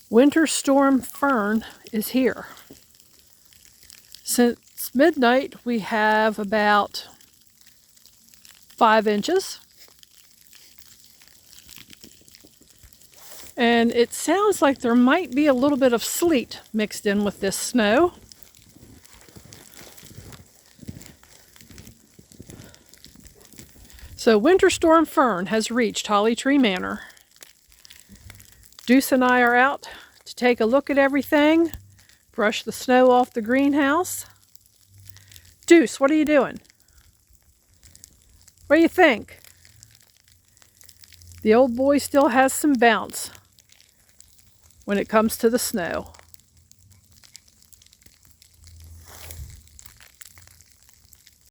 Winter Storm Fern is here. Since midnight, we have about 5 inches. And it sounds like there might be a little bit of sleet mixed in with this snow. So Winter Storm Fern has reached Tree Manor. Deuce and I are out to take a look at everything, brush the snow off the greenhouse. Deuce, what are you doing? What do you think? The old boy still has some bounce when it comes to the snow.